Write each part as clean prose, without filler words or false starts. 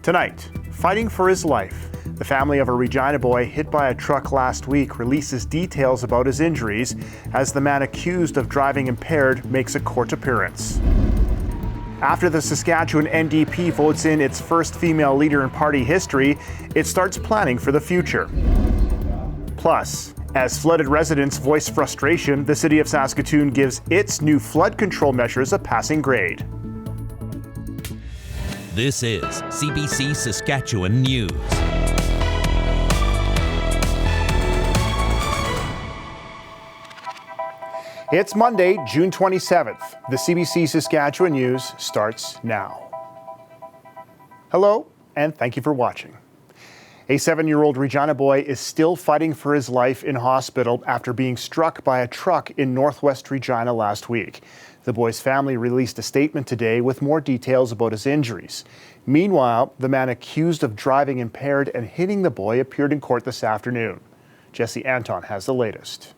Tonight, fighting for his life. The family of a Regina boy hit by a truck last week releases details about his injuries as the man accused of driving impaired makes a court appearance. After the Saskatchewan NDP votes in its first female leader in party history, it starts planning for the future. Plus, as flooded residents voice frustration, the city of Saskatoon gives its new flood control measures a passing grade. This is CBC Saskatchewan News. It's Monday, June 27th. The CBC Saskatchewan News starts now. Hello, and thank you for watching. A 7-year-old Regina boy is still fighting for his life in hospital after being struck by a truck in northwest Regina last week. The boy's family released a statement today with more details about his injuries. Meanwhile, the man accused of driving impaired and hitting the boy appeared in court this afternoon. Jesse Anton has the latest.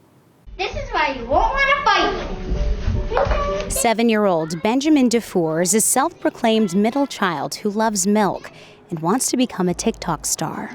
This is why you won't want to fight. 7-year-old Benjamin Dufour is a self-proclaimed middle child who loves milk and wants to become a TikTok star.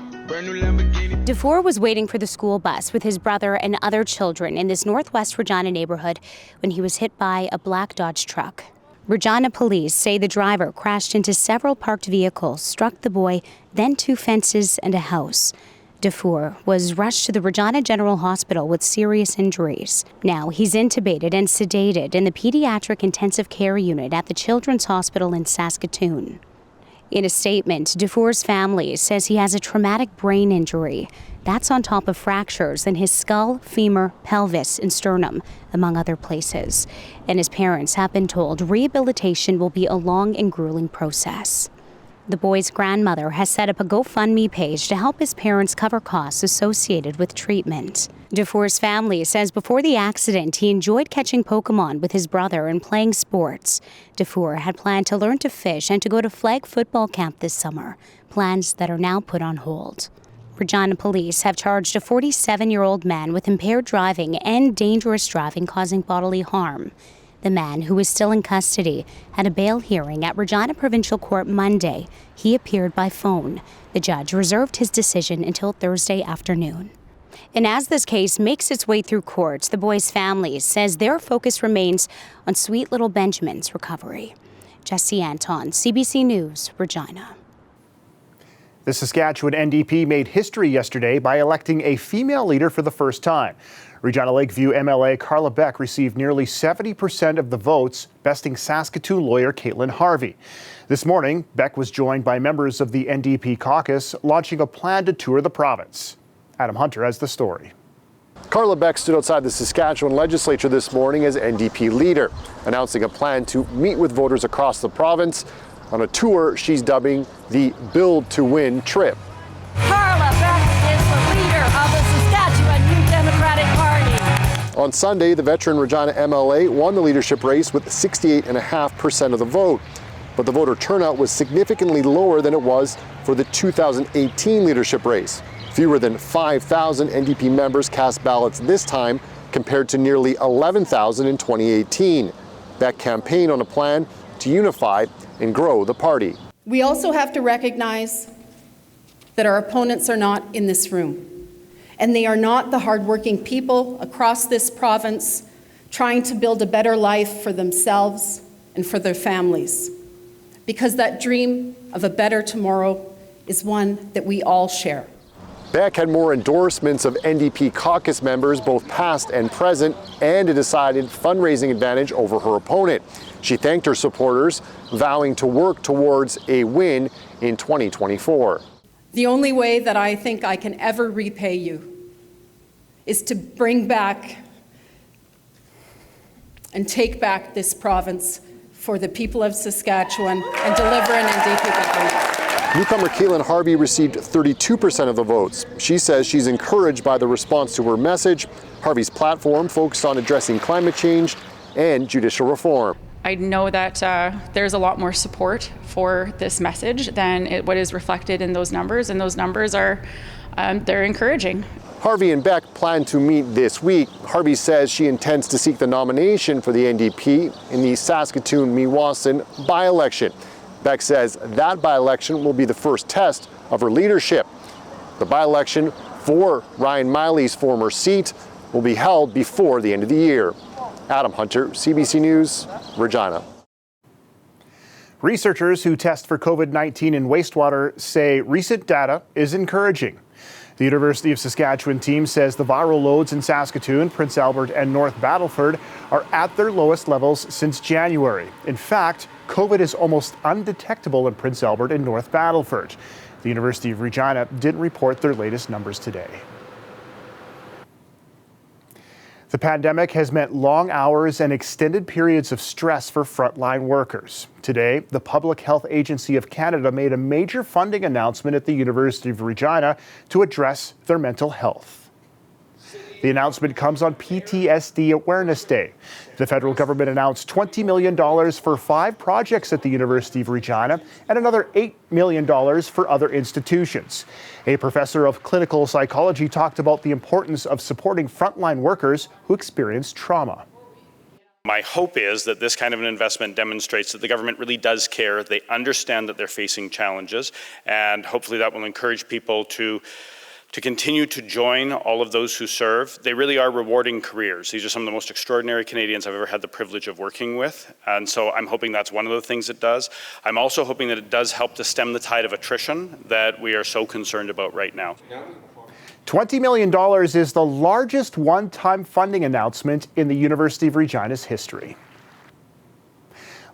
Dufour was waiting for the school bus with his brother and other children in this northwest Regina neighborhood when he was hit by a black Dodge truck. Regina Police say the driver crashed into several parked vehicles, struck the boy, then 2 fences and a house. Dufour was rushed to the Regina General Hospital with serious injuries. Now he's intubated and sedated in the pediatric intensive care unit at the Children's Hospital in Saskatoon. In a statement, Dufour's family says he has a traumatic brain injury. That's on top of fractures in his skull, femur, pelvis, and sternum, among other places. And his parents have been told rehabilitation will be a long and grueling process. The boy's grandmother has set up a GoFundMe page to help his parents cover costs associated with treatment. Dufour's family says before the accident, he enjoyed catching Pokemon with his brother and playing sports. Dufour had planned to learn to fish and to go to flag football camp this summer, plans that are now put on hold. Regina Police have charged a 47-year-old man with impaired driving and dangerous driving causing bodily harm. The man, who is still in custody, had a bail hearing at Regina Provincial Court Monday. He appeared by phone. The judge reserved his decision until Thursday afternoon. And as this case makes its way through courts, the boy's family says their focus remains on sweet little Benjamin's recovery. Jesse Anton, CBC News, Regina. The Saskatchewan NDP made history yesterday by electing a female leader for the first time. Regina Lakeview MLA Carla Beck received nearly 70% of the votes, besting Saskatoon lawyer Caitlin Harvey. This morning, Beck was joined by members of the NDP caucus, launching a plan to tour the province. Adam Hunter has the story. Carla Beck stood outside the Saskatchewan legislature this morning as NDP leader, announcing a plan to meet with voters across the province on a tour she's dubbing the Build to Win trip. Carla Beck is the leader of the Saskatchewan New Democratic Party. On Sunday, the veteran Regina MLA won the leadership race with 68.5% of the vote. But the voter turnout was significantly lower than it was for the 2018 leadership race. Fewer than 5,000 NDP members cast ballots this time compared to nearly 11,000 in 2018. Beck campaigned on a plan to unify and grow the party. We also have to recognize that our opponents are not in this room, and they are not the hardworking people across this province trying to build a better life for themselves and for their families, because that dream of a better tomorrow is one that we all share. Beck had more endorsements of NDP caucus members, both past and present, and a decided fundraising advantage over her opponent. She thanked her supporters, vowing to work towards a win in 2024. The only way that I think I can ever repay you is to bring back and take back this province for the people of Saskatchewan and deliver an NDP government. Newcomer Caitlin Harvey received 32% of the votes. She says she's encouraged by the response to her message. Harvey's platform focused on addressing climate change and judicial reform. I know that there's a lot more support for this message than what is reflected in those numbers, and those numbers are they're encouraging. Harvey and Beck plan to meet this week. Harvey says she intends to seek the nomination for the NDP in the Saskatoon-Meewasin by-election. Beck says that by-election will be the first test of her leadership. The by-election for Ryan Miley's former seat will be held before the end of the year. Adam Hunter, CBC News, Regina. Researchers who test for COVID-19 in wastewater say recent data is encouraging. The University of Saskatchewan team says the viral loads in Saskatoon, Prince Albert, and North Battleford are at their lowest levels since January. In fact, COVID is almost undetectable in Prince Albert and North Battleford. The University of Regina didn't report their latest numbers today. The pandemic has meant long hours and extended periods of stress for frontline workers. Today, the Public Health Agency of Canada made a major funding announcement at the University of Regina to address their mental health. The announcement comes on PTSD Awareness Day. The federal government announced $20 million for 5 projects at the University of Regina and another $8 million for other institutions. A professor of clinical psychology talked about the importance of supporting frontline workers who experience trauma. My hope is that this kind of an investment demonstrates that the government really does care. They understand that they're facing challenges, and hopefully that will encourage people to continue to join all of those who serve. They really are rewarding careers. These are some of the most extraordinary Canadians I've ever had the privilege of working with. And so I'm hoping that's one of the things it does. I'm also hoping that it does help to stem the tide of attrition that we are so concerned about right now. $20 million is the largest one-time funding announcement in the University of Regina's history.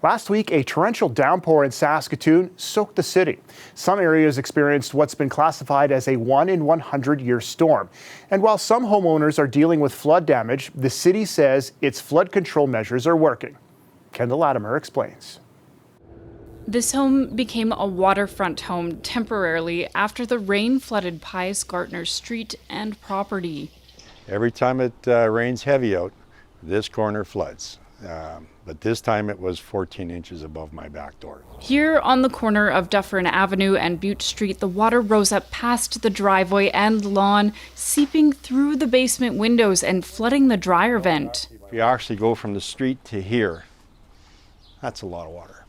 Last week, a torrential downpour in Saskatoon soaked the city. Some areas experienced what's been classified as a 1-in-100-year storm. And while some homeowners are dealing with flood damage, the city says its flood control measures are working. Kendall Latimer explains. This home became a waterfront home temporarily after the rain flooded Pius Gartner Street and property. Every time it rains heavy out, this corner floods. But this time it was 14 inches above my back door. Here on the corner of Dufferin Avenue and Butte Street, the water rose up past the driveway and lawn, seeping through the basement windows and flooding the dryer vent. If you actually go from the street to here, that's a lot of water.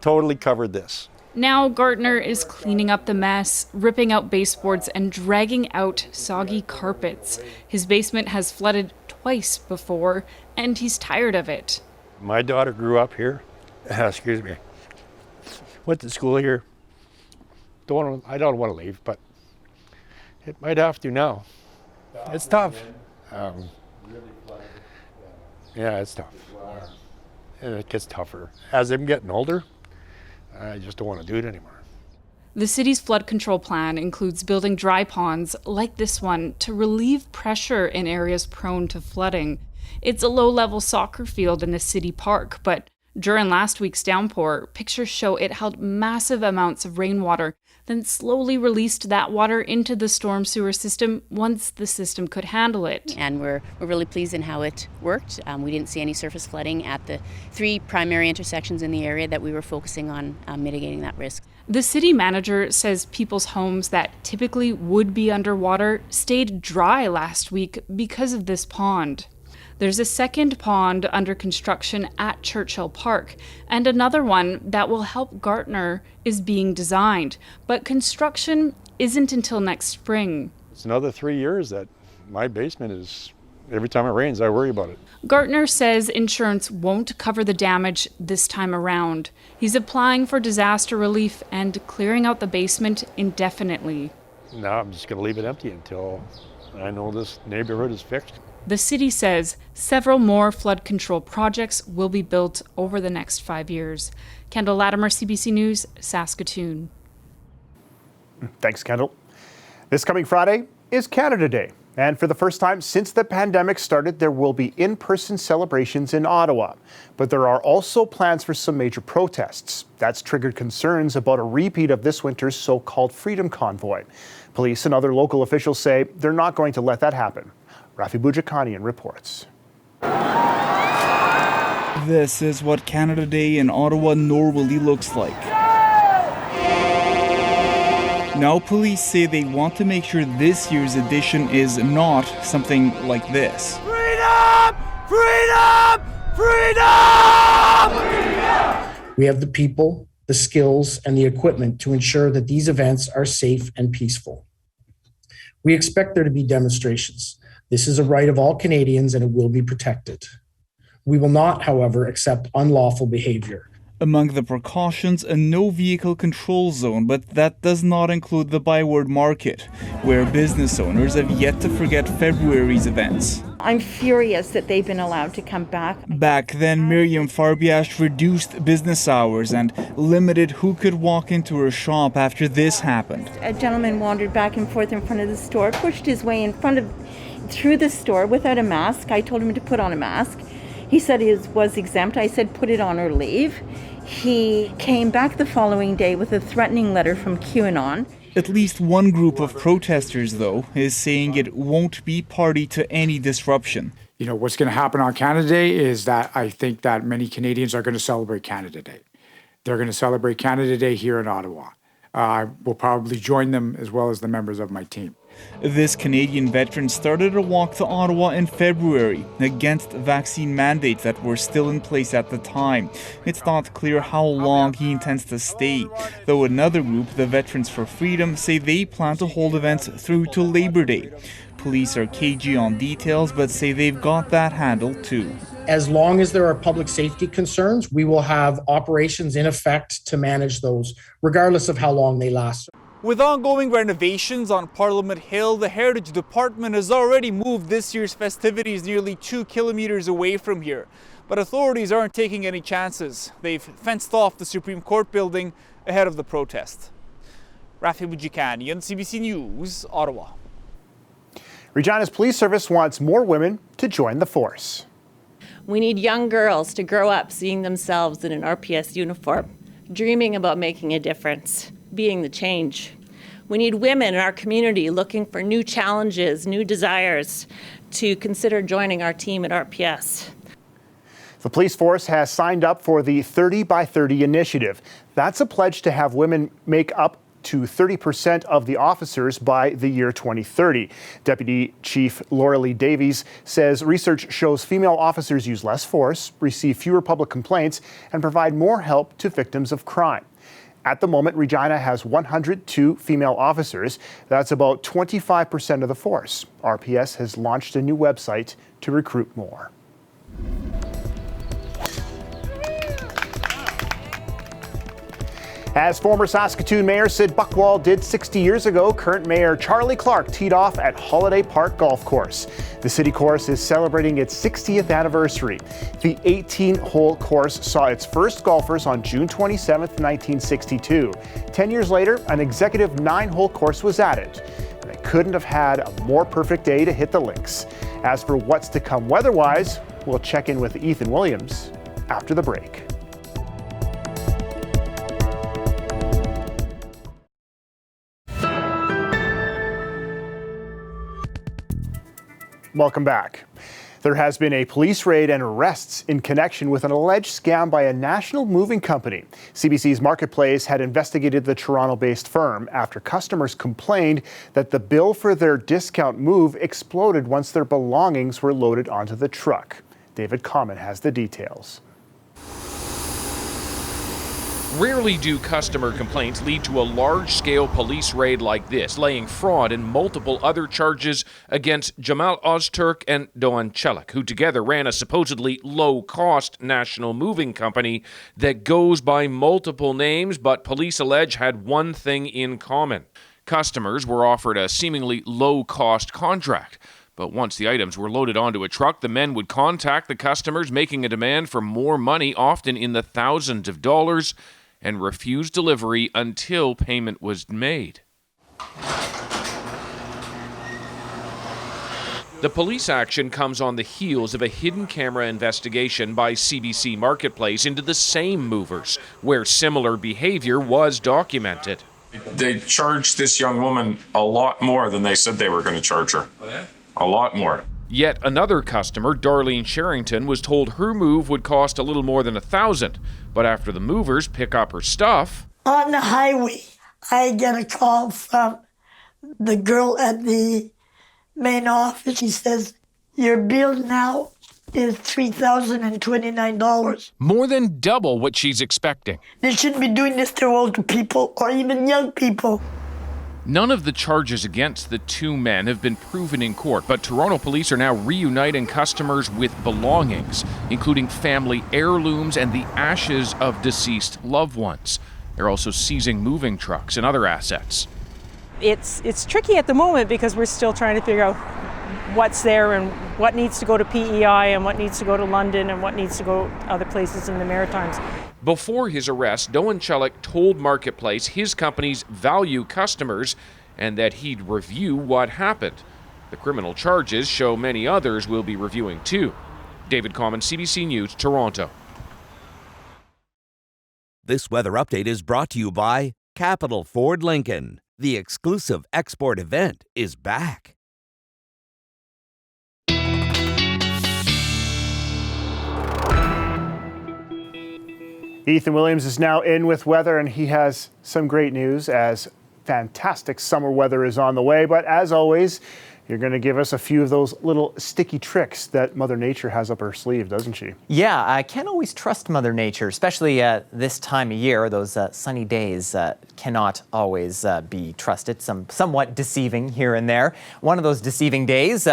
Totally covered this. Now Gartner is cleaning up the mess, ripping out baseboards and dragging out soggy carpets. His basement has flooded twice before, and he's tired of it. My daughter grew up here. Excuse me. Went to school here. I don't want to leave, but it might have to now. It's tough. Yeah, it's tough. And it gets tougher. As I'm getting older, I just don't want to do it anymore. The city's flood control plan includes building dry ponds like this one to relieve pressure in areas prone to flooding. It's a low-level soccer field in the city park, but during last week's downpour, pictures show it held massive amounts of rainwater, then slowly released that water into the storm sewer system once the system could handle it. And we're really pleased in how it worked. We didn't see any surface flooding at the 3 primary intersections in the area that we were focusing on mitigating that risk. The city manager says people's homes that typically would be underwater stayed dry last week because of this pond. There's a second pond under construction at Churchill Park, and another one that will help Gartner is being designed. But construction isn't until next spring. It's another 3 years that my basement is, every time it rains, I worry about it. Gartner says insurance won't cover the damage this time around. He's applying for disaster relief and clearing out the basement indefinitely. Now I'm just going to leave it empty until I know this neighborhood is fixed. The city says several more flood control projects will be built over the next 5 years. Kendall Latimer, CBC News, Saskatoon. Thanks, Kendall. This coming Friday is Canada Day. And for the first time since the pandemic started, there will be in-person celebrations in Ottawa. But there are also plans for some major protests. That's triggered concerns about a repeat of this winter's so-called Freedom Convoy. Police and other local officials say they're not going to let that happen. Rafi Boujakanian reports. This is what Canada Day in Ottawa normally looks like. Now police say they want to make sure this year's edition is not something like this. Freedom! Freedom! Freedom! We have the people the skills, and the equipment to ensure that these events are safe and peaceful. We expect there to be demonstrations. This is a right of all Canadians and it will be protected. We will not, however, accept unlawful behavior. Among the precautions, a no vehicle control zone, but that does not include the Byward Market, where business owners have yet to forget February's events. I'm furious that they've been allowed to come back. Back then, Miriam Farbiash reduced business hours and limited who could walk into her shop after this happened. A gentleman wandered back and forth in front of the store, pushed his way through the store without a mask. I told him to put on a mask. He said he was exempt. I said, put it on or leave. He came back the following day with a threatening letter from QAnon. At least one group of protesters, though, is saying it won't be party to any disruption. You know, what's going to happen on Canada Day is that I think that many Canadians are going to celebrate Canada Day. They're going to celebrate Canada Day here in Ottawa. I will probably join them as well as the members of my team. This Canadian veteran started a walk to Ottawa in February against vaccine mandates that were still in place at the time. It's not clear how long he intends to stay, though another group, the Veterans for Freedom, say they plan to hold events through to Labor Day. Police are cagey on details, but say they've got that handled too. As long as there are public safety concerns, we will have operations in effect to manage those, regardless of how long they last. With ongoing renovations on Parliament Hill, the Heritage Department has already moved this year's festivities nearly 2 kilometers away from here. But authorities aren't taking any chances. They've fenced off the Supreme Court building ahead of the protest. Rafi Bujikanian, CBC News, Ottawa. Regina's police service wants more women to join the force. We need young girls to grow up seeing themselves in an RPS uniform, dreaming about making a difference, being the change. We need women in our community looking for new challenges, new desires to consider joining our team at RPS. The police force has signed up for the 30 by 30 initiative. That's a pledge to have women make up to 30% of the officers by the year 2030. Deputy Chief Laura Lee Davies says research shows female officers use less force, receive fewer public complaints, and provide more help to victims of crime. At the moment, Regina has 102 female officers. That's about 25% of the force. RPS has launched a new website to recruit more. As former Saskatoon Mayor Sid Buchwald did 60 years ago, current Mayor Charlie Clark teed off at Holiday Park Golf Course. The city course is celebrating its 60th anniversary. The 18-hole course saw its first golfers on June 27, 1962. 10 years later, an executive 9-hole course was added. They couldn't have had a more perfect day to hit the links. As for what's to come weather-wise, we'll check in with Ethan Williams after the break. Welcome back. There has been a police raid and arrests in connection with an alleged scam by a national moving company. CBC's Marketplace had investigated the Toronto-based firm after customers complained that the bill for their discount move exploded once their belongings were loaded onto the truck. David Common has the details. Rarely do customer complaints lead to a large-scale police raid like this, laying fraud and multiple other charges against Jamal Ozturk and Doan Chelik, who together ran a supposedly low-cost national moving company that goes by multiple names, but police allege had one thing in common. Customers were offered a seemingly low-cost contract. But once the items were loaded onto a truck, the men would contact the customers, making a demand for more money, often in the thousands of dollars, and refuse delivery until payment was made. The police action comes on the heels of a hidden camera investigation by CBC Marketplace into the same movers, where similar behavior was documented. They charged this young woman a lot more than they said they were going to charge her. A lot more. Yet another customer, Darlene Sherrington, was told her move would cost a little more than $1,000. But after the movers pick up her stuff... On the highway, I get a call from the girl at the main office. She says, "Your bill now is $3,029. More than double what she's expecting. They shouldn't be doing this to older people or even young people. None of the charges against the two men have been proven in court, but Toronto police are now reuniting customers with belongings, including family heirlooms and the ashes of deceased loved ones. They're also seizing moving trucks and other assets. It's tricky at the moment because we're still trying to figure out what's there and what needs to go to PEI and what needs to go to London and what needs to go other places in the Maritimes. Before his arrest, Doan Chelik told Marketplace his companies value customers and that he'd review what happened. The criminal charges show many others will be reviewing too. David Common, CBC News, Toronto. This weather update is brought to you by Capital Ford Lincoln. The exclusive export event is back. Ethan Williams is now in with weather, and he has some great news as fantastic summer weather is on the way. But as always, you're going to give us a few of those little sticky tricks that Mother Nature has up her sleeve, doesn't she? Yeah, I can't always trust Mother Nature, especially this time of year. Those sunny days cannot always be trusted. Somewhat deceiving here and there. One of those deceiving days,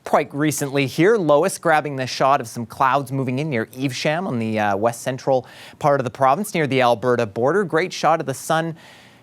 quite recently here, Lois grabbing the shot of some clouds moving in near Evesham on the west central part of the province near the Alberta border. Great shot of the sun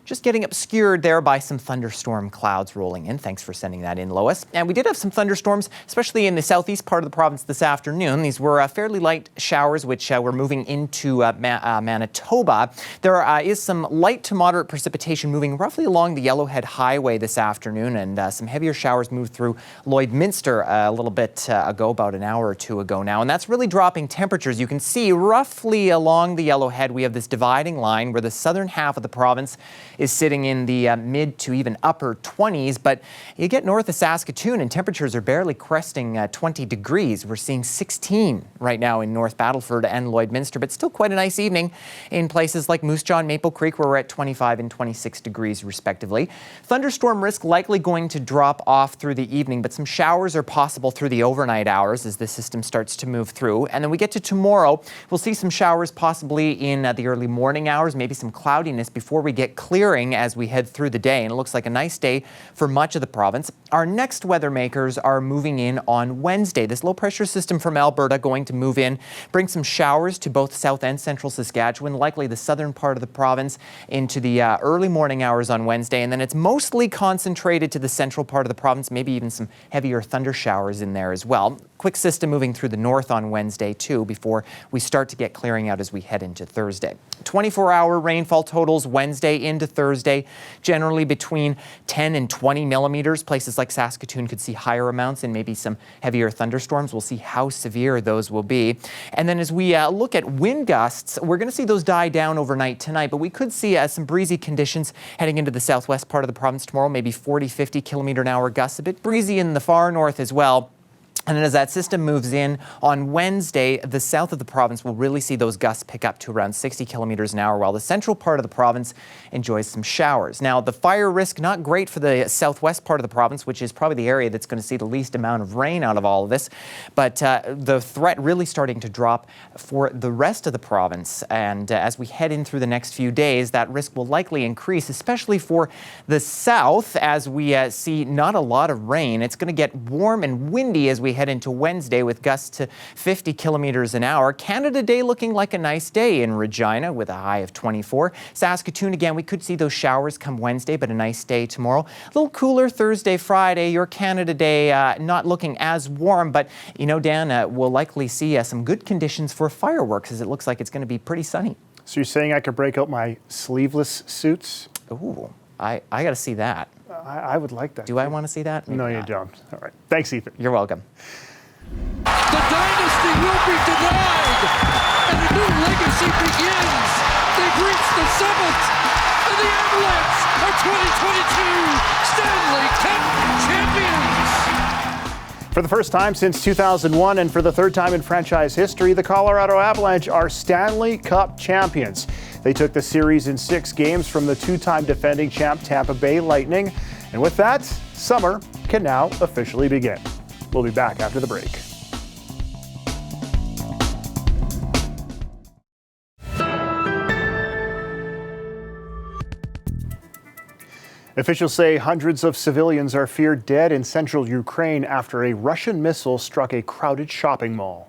just getting obscured there by some thunderstorm clouds rolling in. Thanks for sending that in, Lois. And we did have some thunderstorms, especially in the southeast part of the province this afternoon. These were fairly light showers, which were moving into Manitoba. There is some light to moderate precipitation moving roughly along the Yellowhead Highway this afternoon, and some heavier showers moved through Lloydminster a little bit ago, about an hour or two ago now. And that's really dropping temperatures. You can see roughly along the Yellowhead, we have this dividing line where the southern half of the province is sitting in the mid to even upper 20s, but you get north of Saskatoon and temperatures are barely cresting 20 degrees. We're seeing 16 right now in North Battleford and Lloydminster, but still quite a nice evening in places like Moose Jaw and Maple Creek, where we're at 25 and 26 degrees respectively. Thunderstorm risk likely going to drop off through the evening, but some showers are possible through the overnight hours as the system starts to move through. And then we get to tomorrow, we'll see some showers possibly in the early morning hours, maybe some cloudiness before we get clearing as we head through the day, and it looks like a nice day for much of the province. Our next weather makers are moving in on Wednesday. This low pressure system from Alberta going to move in, bring some showers to both south and central Saskatchewan, likely the southern part of the province into the early morning hours on Wednesday, and then it's mostly concentrated to the central part of the province, maybe even some heavier thunder showers in there as well. Quick system moving through the north on Wednesday too before we start to get clearing out as we head into Thursday. 24-hour rainfall totals Wednesday into Thursday, generally between 10 and 20 millimeters. Places like Saskatoon could see higher amounts and maybe some heavier thunderstorms. We'll see how severe those will be. And then as we look at wind gusts, we're going to see those die down overnight tonight, but we could see some breezy conditions heading into the southwest part of the province tomorrow, maybe 40, 50 kilometer an hour gusts, a bit breezy in the far north as well. And then as that system moves in on Wednesday, the south of the province will really see those gusts pick up to around 60 kilometers an hour, while the central part of the province enjoys some showers. Now, the fire risk, not great for the southwest part of the province, which is probably the area that's going to see the least amount of rain out of all of this. But the threat really starting to drop for the rest of the province. And as we head in through the next few days, that risk will likely increase, especially for the south, as we see not a lot of rain. It's going to get warm and windy as we head into Wednesday with gusts to 50 kilometers an hour. Canada Day looking like a nice day in Regina with a high of 24. Saskatoon, again, we could see those showers come Wednesday, but a nice day tomorrow. A little cooler Thursday, Friday. Your Canada Day not looking as warm, but you know, Dan, we'll likely see some good conditions for fireworks as it looks like it's going to be pretty sunny. So you're saying I could break out my sleeveless suits? Ooh, I got to see that. I would like that. Do I want to see that? Maybe no, you not. don't. All right. Thanks, Ethan. You're welcome. The dynasty will be denied, and a new legacy begins. They've reached the summit, and the Avalanche are 2022 Stanley Cup champions. For the first time since 2001 and for the third time in franchise history, the Colorado Avalanche are Stanley Cup champions. They took the series in 6 games from the two-time defending champ Tampa Bay Lightning. And with that, summer can now officially begin. We'll be back after the break. Officials say hundreds of civilians are feared dead in central Ukraine after a Russian missile struck a crowded shopping mall.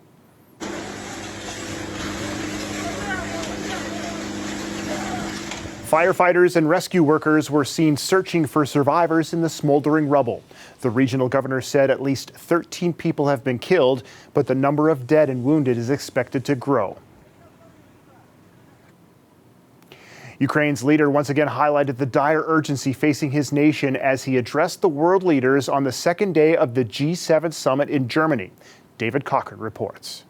Firefighters and rescue workers were seen searching for survivors in the smoldering rubble. The regional governor said at least 13 people have been killed, but the number of dead and wounded is expected to grow. Ukraine's leader once again highlighted the dire urgency facing his nation as he addressed the world leaders on the second day of the G7 summit in Germany. David Cochran reports.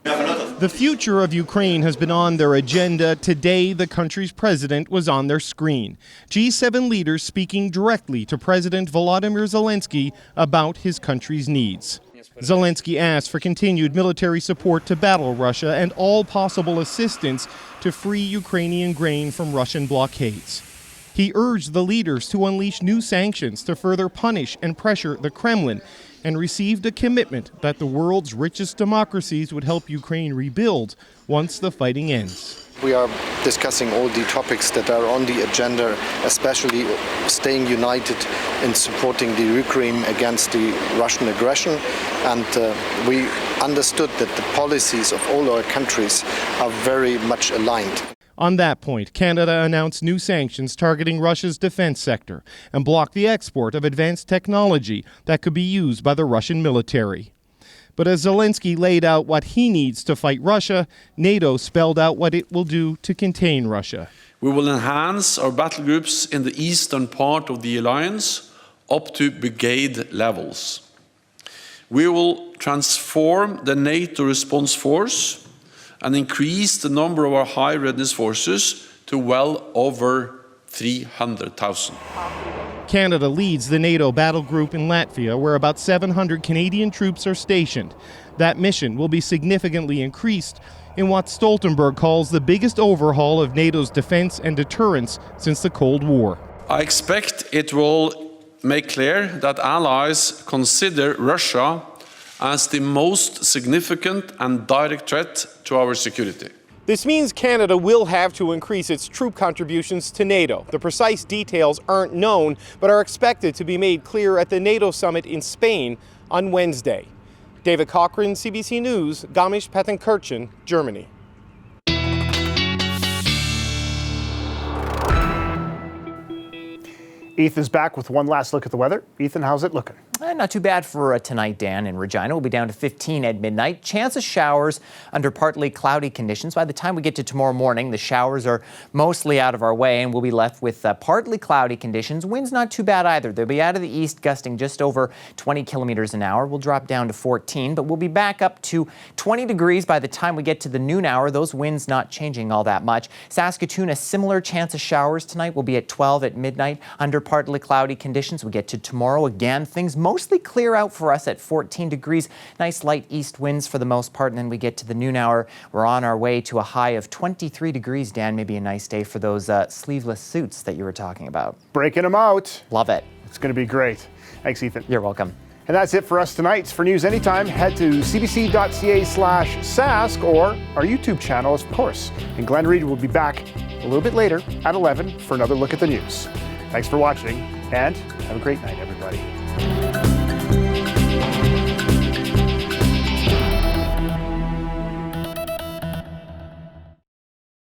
The future of Ukraine has been on their agenda. Today, the country's president was on their screen. G7 leaders speaking directly to President Volodymyr Zelensky about his country's needs. Zelensky asked for continued military support to battle Russia and all possible assistance to free Ukrainian grain from Russian blockades. He urged the leaders to unleash new sanctions to further punish and pressure the Kremlin, and received a commitment that the world's richest democracies would help Ukraine rebuild once the fighting ends. We are discussing all the topics that are on the agenda, especially staying united in supporting the Ukraine against the Russian aggression. And we understood that the policies of all our countries are very much aligned. On that point, Canada announced new sanctions targeting Russia's defense sector and blocked the export of advanced technology that could be used by the Russian military. But as Zelensky laid out what he needs to fight Russia, NATO spelled out what it will do to contain Russia. We will enhance our battle groups in the eastern part of the alliance up to brigade levels. We will transform the NATO response force and increase the number of our high readiness forces to well over 300,000. Canada leads the NATO battle group in Latvia, where about 700 Canadian troops are stationed. That mission will be significantly increased in what Stoltenberg calls the biggest overhaul of NATO's defense and deterrence since the Cold War. I expect it will make clear that allies consider Russia as the most significant and direct threat to our security. This means Canada will have to increase its troop contributions to NATO. The precise details aren't known, but are expected to be made clear at the NATO summit in Spain on Wednesday. David Cochran, CBC News, Garmisch-Partenkirchen, Germany. Ethan's back with one last look at the weather. Ethan, how's it looking? Not too bad for tonight, Dan. In Regina, we'll be down to 15 at midnight. Chance of showers under partly cloudy conditions. By the time we get to tomorrow morning, the showers are mostly out of our way, and we'll be left with partly cloudy conditions. Winds not too bad either. They'll be out of the east, gusting just over 20 kilometers an hour. We'll drop down to 14, but we'll be back up to 20 degrees by the time we get to the noon hour. Those winds not changing all that much. Saskatoon, a similar chance of showers tonight. We'll be at 12 at midnight under partly cloudy conditions. We get to tomorrow again. Things mostly clear out for us at 14 degrees. Nice light east winds for the most part. And then we get to the noon hour. We're on our way to a high of 23 degrees. Dan, maybe a nice day for those sleeveless suits that you were talking about. Breaking them out. Love it. It's going to be great. Thanks, Ethan. You're welcome. And that's it for us tonight. For news anytime, head to cbc.ca/sask or our YouTube channel, of course. And Glenn Reed will be back a little bit later at 11 for another look at the news. Thanks for watching, and have a great night, everybody.